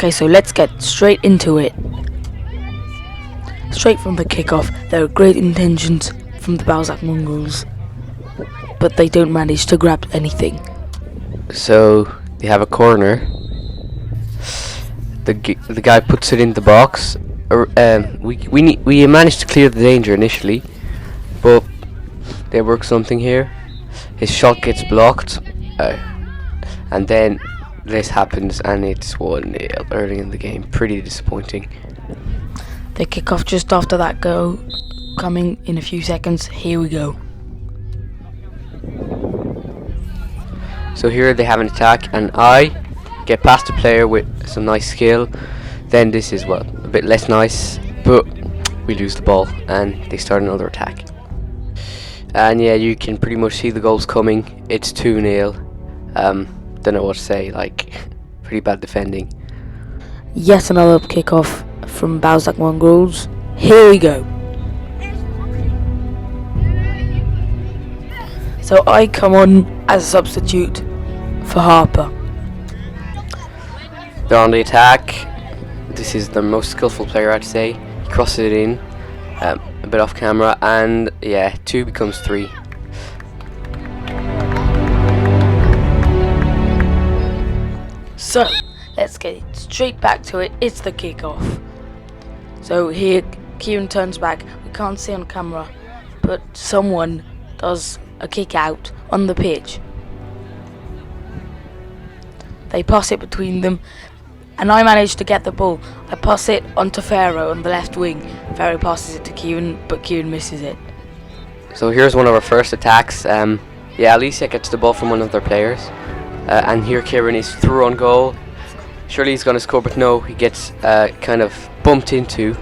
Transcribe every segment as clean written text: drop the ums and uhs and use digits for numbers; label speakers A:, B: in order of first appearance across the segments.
A: Okay, so let's get straight into it. Straight from the kickoff, there are great intentions from the Balzac Mongrels, but they don't manage to grab anything.
B: So they have a corner. The guy puts it in the box. We managed to clear the danger initially, but they work something here. His shot gets blocked, and then this happens, and it's 1-0 early in the game. Pretty disappointing.
A: They kick off just after that goal, coming in a few seconds. Here we go.
B: So here they have an attack, and I get past the player with some nice skill. Then this is, well, a bit less nice, but we lose the ball, and they start another attack. And yeah, you can pretty much see the goals coming. It's 2-0. Don't know what to say, like, pretty bad defending.
A: Yet another kickoff from Balzac Mongrels. Here we go. So I come on as a substitute for Harper.
B: They're on the attack. This is the most skillful player, I'd say. He crosses it in, a bit off camera, and yeah, 2 becomes 3.
A: So let's get straight back to it. It's the kickoff. So here Kieran turns back. We can't see on camera, but someone does a kick out on the pitch. They pass it between them, and I manage to get the ball. I pass it onto Pharaoh on the left wing. Pharaoh passes it to Kieran, but Kieran misses it.
B: So here's one of our first attacks. Yeah, Alicia gets the ball from one of their players, and here Kieran is through on goal. Surely he's going to score, but no, he gets kind of bumped into,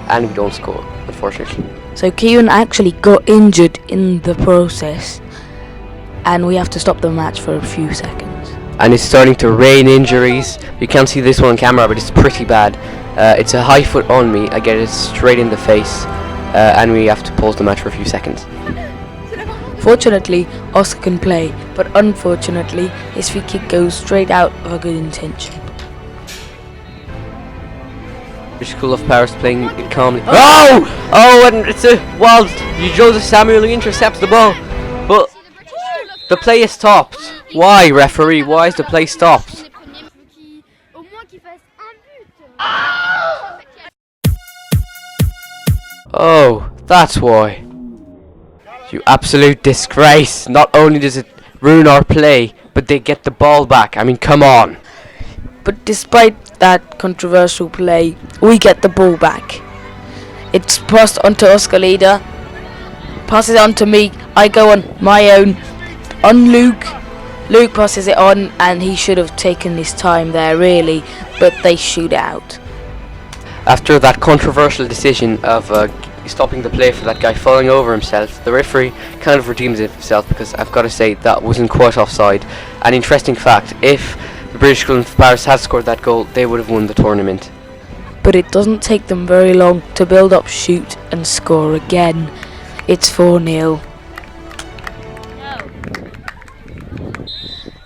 B: and we don't score, unfortunately.
A: So Kieran actually got injured in the process, and we have to stop the match for a few seconds.
B: And it's starting to rain injuries. You can't see this one on camera, but it's pretty bad. It's a high foot on me. I get it straight in the face, and we have to pause the match for a few seconds.
A: Fortunately, Oscar can play, but unfortunately, his free kick goes straight out of a good intention.
B: British School of Paris playing it calmly. Oh! Oh, and it's a wild. Joseph Samuel who intercepts the ball, but the play is stopped. Why, referee? Why is the play stopped? Oh, that's why. You absolute disgrace. Not only does it ruin our play, but they get the ball back. I mean, come on.
A: But despite that controversial play, we get the ball back. It's passed on to Oscar Leader, passes it on to me. I go on my own, on Luke. Luke passes it on, and he should have taken his time there, really, but they shoot out.
B: After that controversial decision of stopping the play for that guy falling over himself, the referee kind of redeems himself, because I've got to say that wasn't quite offside. An interesting fact, if the British School of Paris had scored that goal, they would have won the tournament.
A: But it doesn't take them very long to build up, shoot and score again. It's 4-0.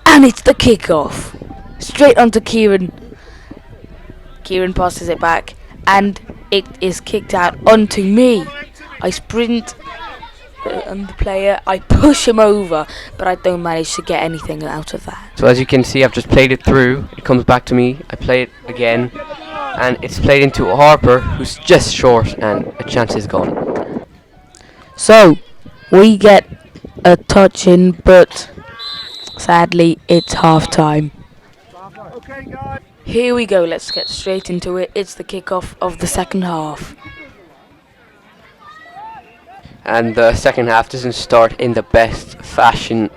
A: And it's the kickoff. Straight onto Kieran. Kieran passes it back, and it is kicked out onto me. I sprint on the player, I push him over, but I don't manage to get anything out of that.
B: So as you can see, I've just played it through. It comes back to me. I play it again, and it's played into Harper, who's just short, and a chance is gone.
A: So we get a touch in, but sadly it's half time. Here we go, let's get straight into it. It's the kickoff of the second half.
B: And the second half doesn't start in the best fashion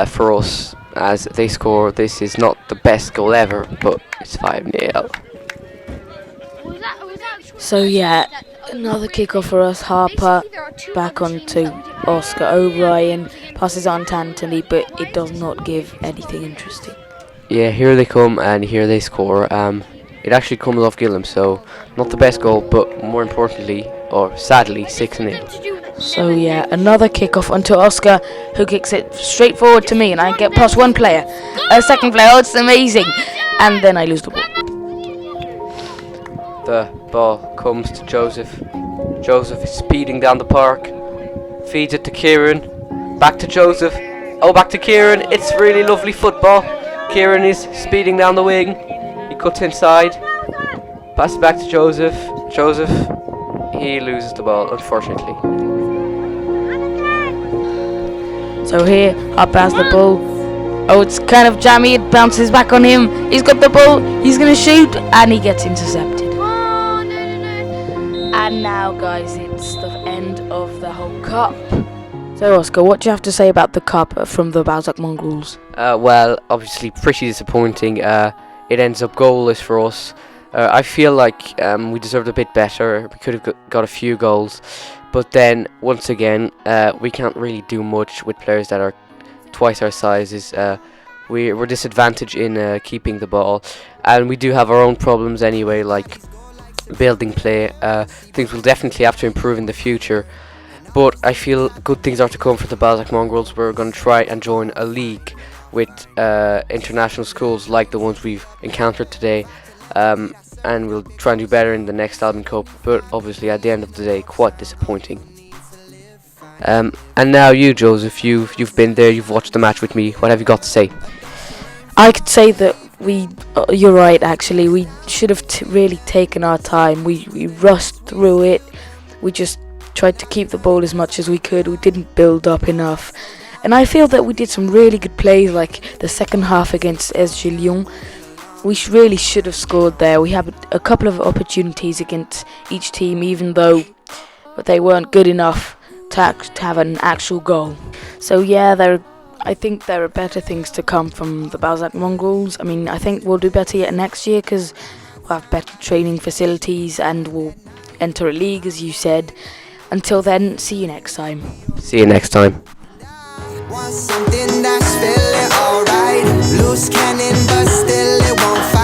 B: for us, as they score. This is not the best goal ever, but it's 5-0.
A: So yeah, another kickoff for us. Harper back onto Oscar. O'Brien passes on to Anthony, but it does not give anything interesting.
B: Yeah, here they come, and here they score. It actually comes off Gillum, so not the best goal, but more importantly, or sadly, 6-0.
A: So yeah, another kickoff onto Oscar, who kicks it straight forward to me, and I get past one player, a second player. Oh, it's amazing, and then I lose the ball.
B: The ball comes to Joseph. Joseph is speeding down the park. Feeds it to Kieran. Back to Joseph. Oh, back to Kieran. It's really lovely football. Kieran is speeding down the wing. He cuts inside. Passes back to Joseph. Joseph, he loses the ball, unfortunately.
A: So here, up has the ball. Oh, it's kind of jammy. It bounces back on him. He's got the ball. He's going to shoot. And he gets intercepted. And now, guys, it's the end of the whole cup. So, Oscar, what do you have to say about the cup from the Balzac Mongrels?
B: Well, obviously pretty disappointing. It ends up goalless for us. I feel like we deserved a bit better. We could have got a few goals. But then, once again, we can't really do much with players that are twice our sizes. We're disadvantaged in keeping the ball. And we do have our own problems anyway, like building play. Things will definitely have to improve in the future. But I feel good things are to come for the Balzac Mongrels. We're going to try and join a league with international schools like the ones we've encountered today. And we'll try and do better in the next Albion Cup. But obviously, at the end of the day, quite disappointing. And now you, Joseph, you've been there, you've watched the match with me. What have you got to say?
A: I could say that you're right, actually. We should have really taken our time. We rushed through it. We just tried to keep the ball as much as we could. We didn't build up enough. And I feel that we did some really good plays, like the second half against SG Lyon. We really should have scored there. We had a couple of opportunities against each team, even though they weren't good enough to have an actual goal. So yeah, I think there are better things to come from the Balzac Mongrels. I mean, I think we'll do better yet next year because we'll have better training facilities and we'll enter a league, as you said. Until then, see you next time.
B: See you next time.
C: Want something that's feeling alright. Loose cannon